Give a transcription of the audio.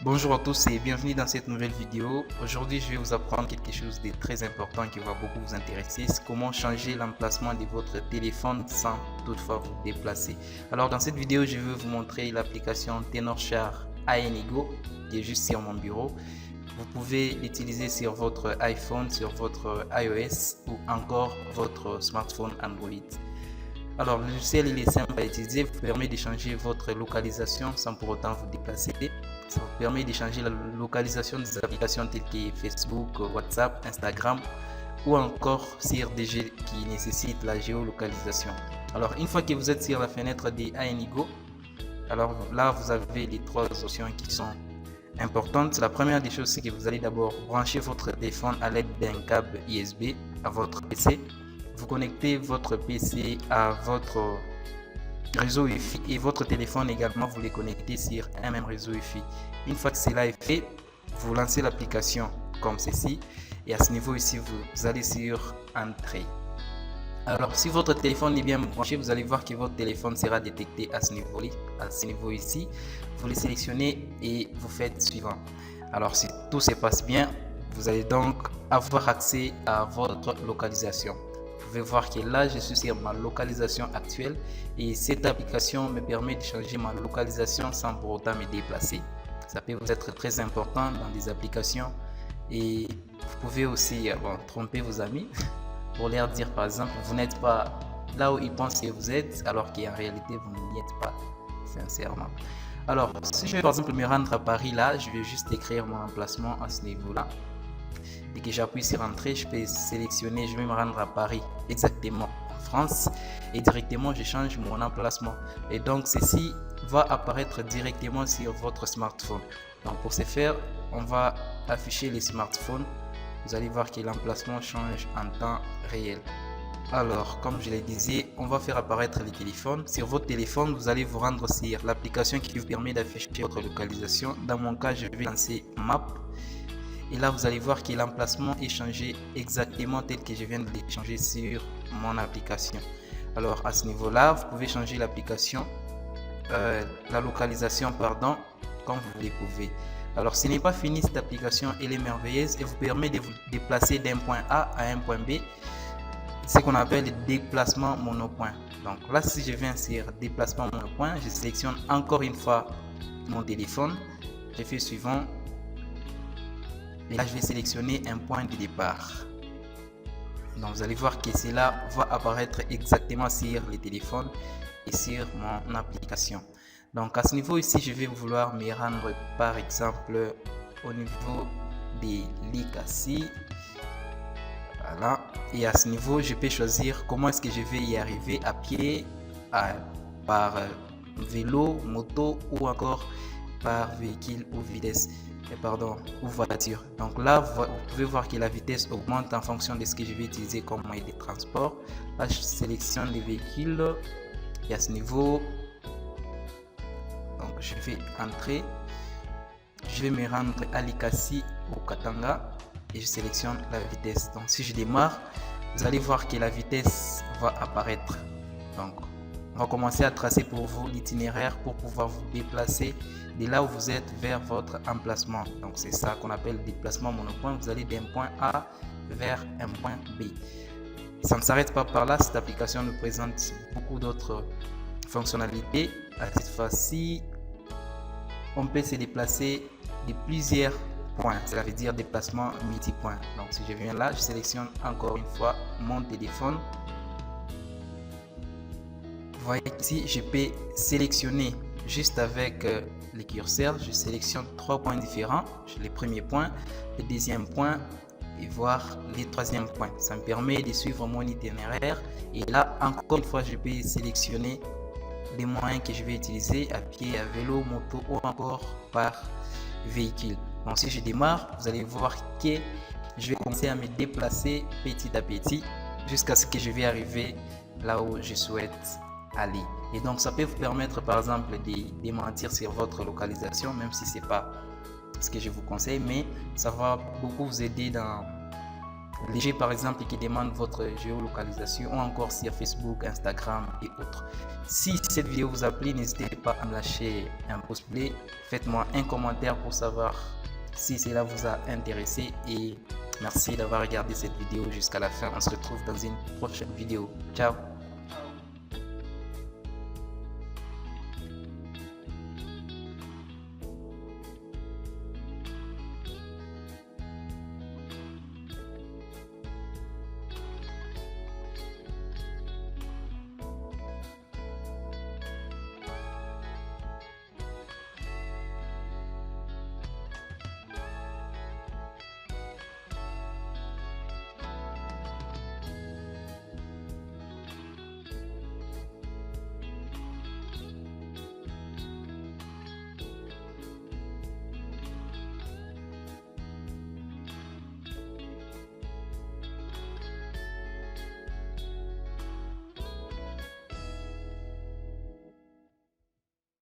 Bonjour à tous et bienvenue dans cette nouvelle vidéo. Aujourd'hui, je vais vous apprendre quelque chose de très important qui va beaucoup vous intéresser. C'est comment changer l'emplacement de votre téléphone sans toutefois vous déplacer. Alors dans cette vidéo, je vais vous montrer l'application Tenorshare AnyGo qui est juste sur mon bureau. Vous pouvez l'utiliser sur votre iPhone, sur votre iOS ou encore votre smartphone Android. Alors le logiciel il est simple à utiliser, vous permet de changer votre localisation sans pour autant vous déplacer. Ça vous permet de changer la localisation des applications telles que Facebook, WhatsApp, Instagram ou encore sur des jeux qui nécessitent la géolocalisation. Alors une fois que vous êtes sur la fenêtre de AnyGo, alors là vous avez les trois options qui sont importantes. La première des choses c'est que vous allez d'abord brancher votre téléphone à l'aide d'un câble USB à votre PC. Vous connectez votre PC à votre réseau Wi-Fi et votre téléphone également, vous les connectez sur un même réseau Wi-Fi. Une fois que cela est fait, vous lancez l'application comme ceci et à ce niveau ici, vous allez sur Entrée. Alors si votre téléphone est bien branché, vous allez voir que votre téléphone sera détecté à ce niveau ici. Vous les sélectionnez et vous faites suivant. Alors si tout se passe bien, vous allez donc avoir accès à votre localisation. Vous pouvez voir que là je suis sur ma localisation actuelle et cette application me permet de changer ma localisation sans pour autant me déplacer. Ça peut vous être très important dans des applications et vous pouvez aussi tromper vos amis pour leur dire par exemple vous n'êtes pas là où ils pensent que vous êtes alors qu'en réalité vous n'y êtes pas sincèrement. Alors si je vais par exemple me rendre à Paris, là je vais juste écrire mon emplacement à ce niveau là. Dès que j'appuie sur Entrée, je peux sélectionner, je vais me rendre à Paris, exactement en France, et directement je change mon emplacement. Et donc ceci va apparaître directement sur votre smartphone. Donc pour ce faire, on va afficher les smartphones. Vous allez voir que l'emplacement change en temps réel. Alors, comme je le disais, on va faire apparaître les téléphones. Sur votre téléphone, vous allez vous rendre sur l'application qui vous permet d'afficher votre localisation. Dans mon cas, je vais lancer Map. Et là, vous allez voir que l'emplacement est changé exactement tel que je viens de le changer sur mon application. Alors, à ce niveau-là, vous pouvez changer l'application, la localisation, pardon, comme vous le pouvez. Alors, ce n'est pas fini, cette application, elle est merveilleuse et vous permet de vous déplacer d'un point A à un point B, ce qu'on appelle le déplacement monopoint. Donc là, si je viens sur déplacement monopoint, je sélectionne encore une fois mon téléphone, je fais suivant. Et là, je vais sélectionner un point de départ. Donc, vous allez voir que cela va apparaître exactement sur les téléphones et sur mon application. Donc, à ce niveau ici, je vais vouloir me rendre par exemple au niveau de l'Ikasi. Voilà. Et à ce niveau, je peux choisir comment est-ce que je vais y arriver à pied, par vélo, moto ou encore par véhicule ou vitesse. Ou voiture. Donc là, vous pouvez voir que la vitesse augmente en fonction de ce que je vais utiliser comme moyen de transport. Là, je sélectionne les véhicules et à ce niveau, donc je vais entrer. Je vais me rendre à Likasi au Katanga et je sélectionne la vitesse. Donc si je démarre, vous allez voir que la vitesse va apparaître. Donc on va commencer à tracer pour vous l'itinéraire pour pouvoir vous déplacer de là où vous êtes vers votre emplacement. Donc c'est ça qu'on appelle déplacement monopoint. Vous allez d'un point A vers un point B. Ça ne s'arrête pas par là. Cette application nous présente beaucoup d'autres fonctionnalités. À cette fois-ci, on peut se déplacer de plusieurs points. Cela veut dire déplacement multipoint. Donc si je viens là, je sélectionne encore une fois mon téléphone. Vous voyez ici, je peux sélectionner juste avec le curseur. Je sélectionne trois points différents. Le premier point, le deuxième point et voir les troisième points. Ça me permet de suivre mon itinéraire. Et là, encore une fois, je peux sélectionner les moyens que je vais utiliser à pied, à vélo, moto ou encore par véhicule. Donc si je démarre, vous allez voir que je vais commencer à me déplacer petit à petit jusqu'à ce que je vais arriver là où je souhaite aller. Et donc ça peut vous permettre par exemple de mentir sur votre localisation, même si c'est pas ce que je vous conseille, mais ça va beaucoup vous aider léger par exemple qui demandent votre géolocalisation ou encore sur Facebook, Instagram et autres. Si cette vidéo vous a plu, n'hésitez pas à me lâcher un pouce bleu, faites-moi un commentaire pour savoir si cela vous a intéressé et merci d'avoir regardé cette vidéo jusqu'à la fin. On se retrouve dans une prochaine vidéo. Ciao.